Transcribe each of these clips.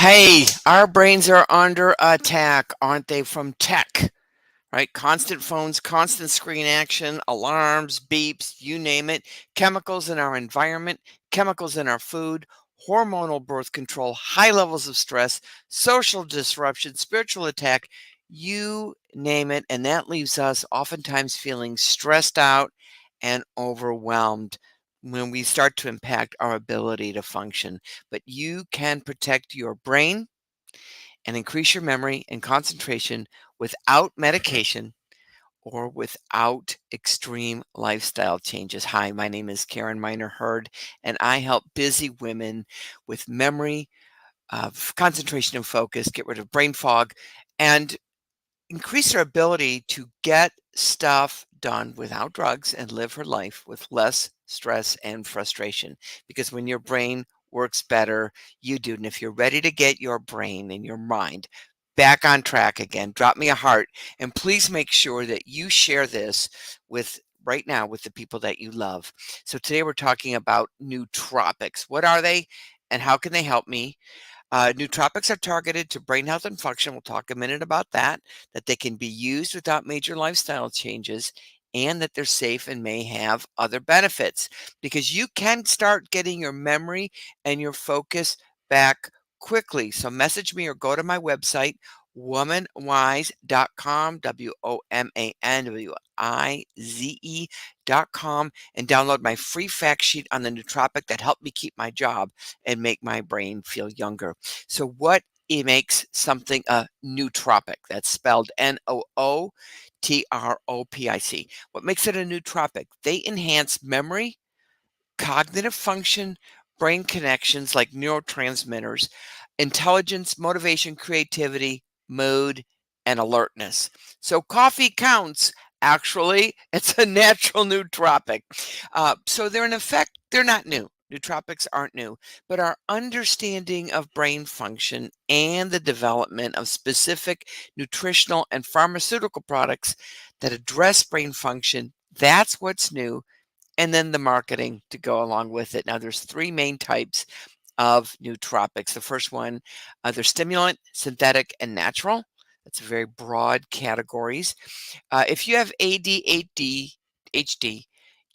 Hey, our brains are under attack, aren't they, from tech, right? Constant phones, constant screen action, alarms, beeps, you name it, chemicals in our environment, chemicals in our food, hormonal birth control, high levels of stress, social disruption, spiritual attack, you name it. And that leaves us oftentimes feeling stressed out and overwhelmed when we start to impact our ability to function. But you can protect your brain and increase your memory and concentration without medication or without extreme lifestyle changes. Hi, my name is Karen Miner Hurd, and I help busy women with memory, concentration, and focus, get rid of brain fog, and increase their ability to get stuff done without drugs and live her life with less stress and frustration. Because when your brain works better, you do. And if you're ready to get your brain and your mind back on track again, drop me a heart. And please make sure that you share this with right now with the people that you love. So today we're talking about nootropics. What are they and how can they help me? Nootropics are targeted to brain health and function. We'll talk a minute about that they can be used without major lifestyle changes, and that they're safe and may have other benefits because you can start getting your memory and your focus back quickly. So message me or go to my website, womanwize.com, WOMANWIZE.com, and download my free fact sheet on the nootropic that helped me keep my job and make my brain feel younger. So what it makes something a nootropic? That's spelled Nootropic. What makes it a nootropic? They enhance memory, cognitive function, brain connections like neurotransmitters, intelligence, motivation, creativity, mood, and alertness. So coffee counts. Actually, it's a natural nootropic. So they're in effect, they're not new. Nootropics aren't new, but our understanding of brain function and the development of specific nutritional and pharmaceutical products that address brain function, that's what's new, and then the marketing to go along with it. Now, there's three main types of nootropics. The first one, they're stimulant, synthetic, and natural. That's very broad categories. If you have ADHD,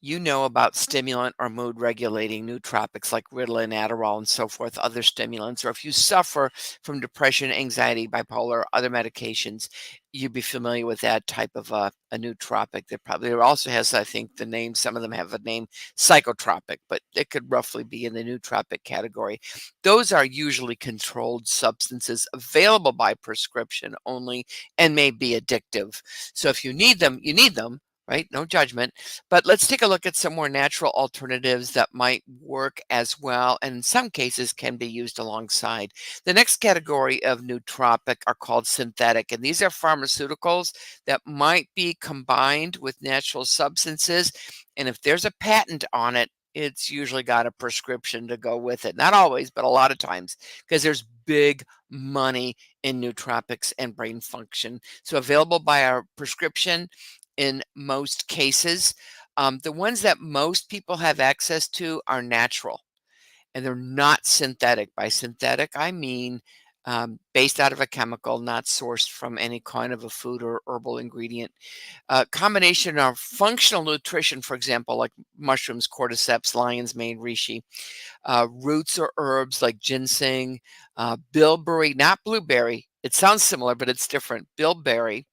you know about stimulant or mood regulating nootropics like Ritalin, Adderall, and so forth, other stimulants. Or if you suffer from depression, anxiety, bipolar, other medications, you'd be familiar with that type of a nootropic. That probably also has, I think, the name, some of them have a name, psychotropic, but it could roughly be in the nootropic category. Those are usually controlled substances available by prescription only and may be addictive. So if you need them, you need them, right? No judgment. But let's take a look at some more natural alternatives that might work as well, and in some cases can be used alongside. The next category of nootropic are called synthetic, and these are pharmaceuticals that might be combined with natural substances. And if there's a patent on it, it's usually got a prescription to go with it. Not always, but a lot of times, because there's big money in nootropics and brain function. So available by our prescription in most cases. The ones that most people have access to are natural and they're not synthetic. By synthetic, I mean based out of a chemical, not sourced from any kind of a food or herbal ingredient. Combination of functional nutrition, for example, like mushrooms, cordyceps, lion's mane, reishi, roots or herbs like ginseng, bilberry, not blueberry. It sounds similar, but it's different. Bilberry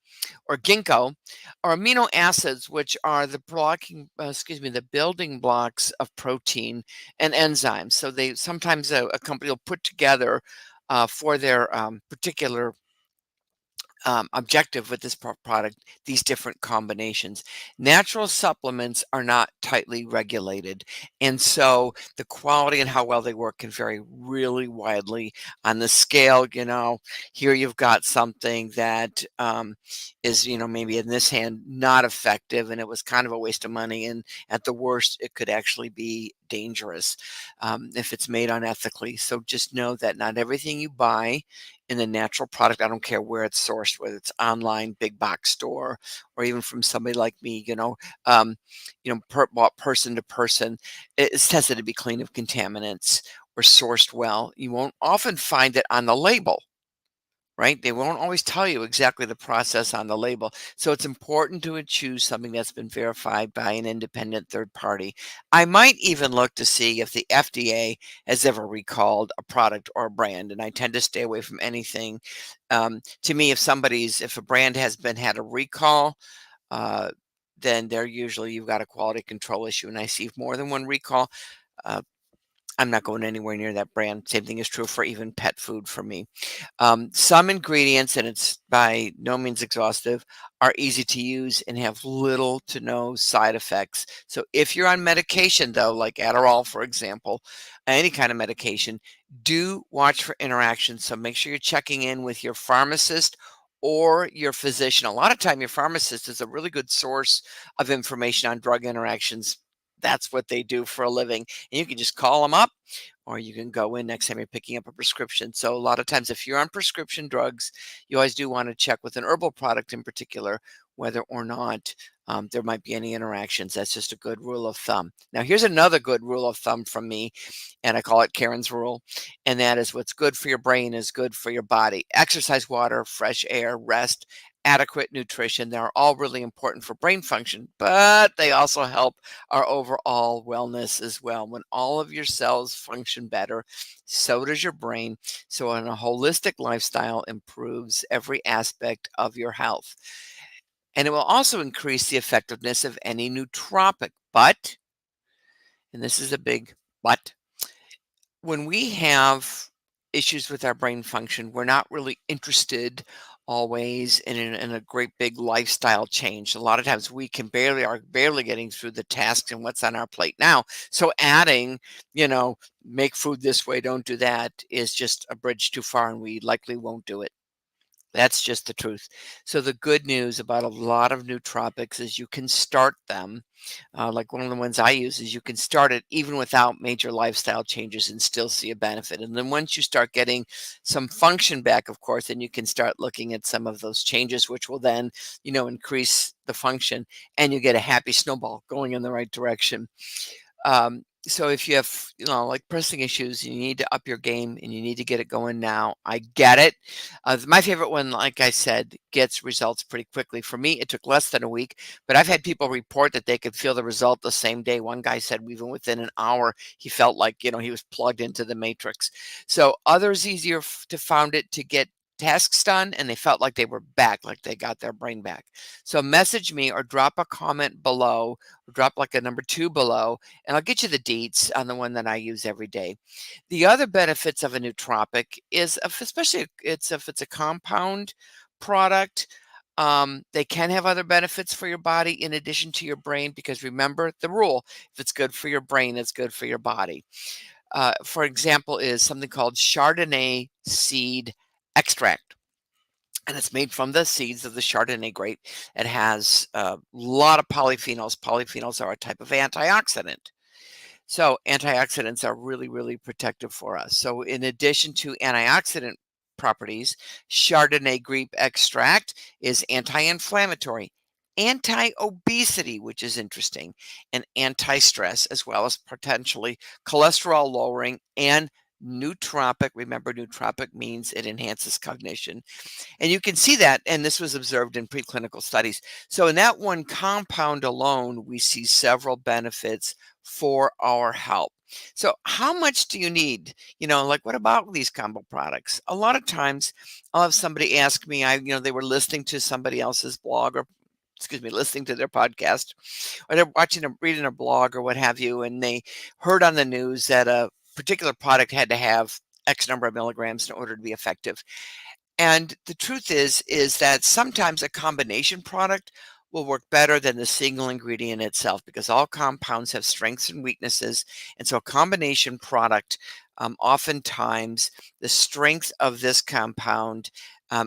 or ginkgo, or amino acids, which are the building blocks of protein and enzymes. So they sometimes a company will put together for their particular objective with this product, these different combinations. Natural supplements are not tightly regulated. And so the quality and how well they work can vary really widely on the scale. Here you've got something that is, maybe in this hand, not effective, and it was kind of a waste of money. And at the worst, it could actually be dangerous if it's made unethically. So just know that not everything you buy in a natural product, I don't care where it's sourced, whether it's online, big box store, or even from somebody like me, bought person to person, it's tested to be clean of contaminants or sourced well, you won't often find it on the label, right? They won't always tell you exactly the process on the label. So it's important to choose something that's been verified by an independent third party. I might even look to see if the FDA has ever recalled a product or a brand, and I tend to stay away from anything. To me, if a brand has been had a recall, uh, then they're usually you've got a quality control issue. And I see more than one recall. Uh, I'm not going anywhere near that brand. Same thing is true for even pet food for me. Some ingredients, and it's by no means exhaustive, are easy to use and have little to no side effects. So if you're on medication, though, like Adderall, for example, any kind of medication, do watch for interactions. So make sure you're checking in with your pharmacist or your physician. A lot of time, your pharmacist is a really good source of information on drug interactions. That's what they do for a living. And you can just call them up or you can go in next time you're picking up a prescription. So a lot of times if you're on prescription drugs, you always do want to check with an herbal product in particular, whether or not there might be any interactions. That's just a good rule of thumb. Now, here's another good rule of thumb from me, and I call it Karen's rule, and that is what's good for your brain is good for your body. Exercise, water, fresh air, rest, adequate nutrition. They're all really important for brain function, but they also help our overall wellness as well. When all of your cells function better, so does your brain. So, a holistic lifestyle improves every aspect of your health. And it will also increase the effectiveness of any nootropic. But, and this is a big but, when we have issues with our brain function, we're not really interested always in a great big lifestyle change. A lot of times we are barely getting through the tasks and what's on our plate now. So adding, make food this way, don't do that is just a bridge too far, and we likely won't do it. That's just the truth. So the good news about a lot of nootropics is you can start them. Like one of the ones I use is you can start it even without major lifestyle changes and still see a benefit. And then once you start getting some function back, of course, then you can start looking at some of those changes, which will then, increase the function, and you get a happy snowball going in the right direction. So if you have, like pressing issues, you need to up your game and you need to get it going now. I get it. My favorite one, like I said, gets results pretty quickly. For me, it took less than a week, but I've had people report that they could feel the result the same day. One guy said even within an hour, he felt like, he was plugged into the matrix. So others easier to found it to get tasks done, and they felt like they were back, like they got their brain back. So message me or drop a comment below, or drop like a number 2 below, and I'll get you the deets on the one that I use every day. The other benefits of a nootropic is, especially if it's a compound product, they can have other benefits for your body in addition to your brain, because remember the rule: if it's good for your brain, it's good for your body. For example, is something called Chardonnay seed extract. And it's made from the seeds of the Chardonnay grape. It has a lot of polyphenols. Polyphenols are a type of antioxidant. So antioxidants are really, really protective for us. So in addition to antioxidant properties, Chardonnay grape extract is anti-inflammatory, anti-obesity, which is interesting, and anti-stress, as well as potentially cholesterol lowering and nootropic. Remember, nootropic means it enhances cognition. And you can see that, and this was observed in preclinical studies. So in that one compound alone, we see several benefits for our health. So how much do you need? Like what about these combo products? A lot of times I'll have somebody ask me, they were listening to somebody else's blog, or excuse me, listening to their podcast, or they're reading a blog or what have you, and they heard on the news that a particular product had to have X number of milligrams in order to be effective. And the truth is that sometimes a combination product will work better than the single ingredient itself, because all compounds have strengths and weaknesses. And so a combination product, oftentimes the strength of this compound,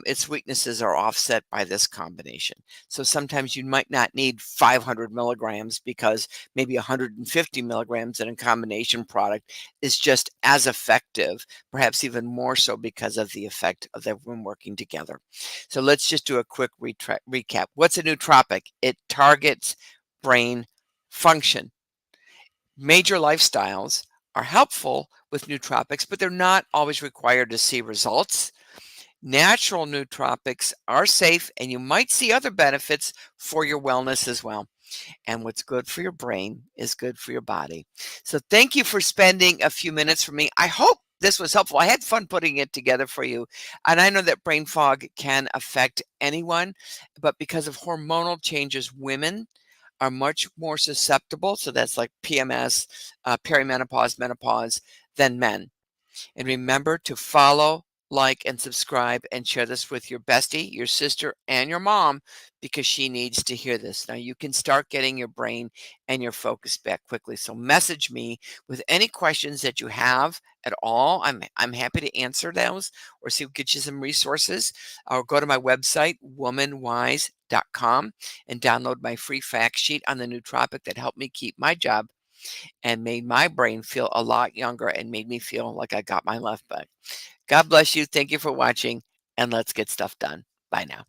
its weaknesses are offset by this combination. So sometimes you might not need 500 milligrams, because maybe 150 milligrams in a combination product is just as effective, perhaps even more so, because of the effect of them working together. So let's just do a quick recap. What's a nootropic? It targets brain function. Major lifestyles are helpful with nootropics, but they're not always required to see results. Natural nootropics are safe, and you might see other benefits for your wellness as well. And what's good for your brain is good for your body. So thank you for spending a few minutes for me. I hope this was helpful. I had fun putting it together for you. And I know that brain fog can affect anyone, but because of hormonal changes, women are much more susceptible. So that's like PMS, perimenopause, menopause, than men. And remember to follow, like, and subscribe and share this with your bestie, your sister, and your mom because she needs to hear this. Now you can start getting your brain and your focus back quickly. So message me with any questions that you have at all. I'm happy to answer those or see get you some resources. Or go to my website, WomanWize.com, and download my free fact sheet on the nootropic that helped me keep my job and made my brain feel a lot younger and made me feel like I got my life back. God bless you. Thank you for watching, and let's get stuff done. Bye now.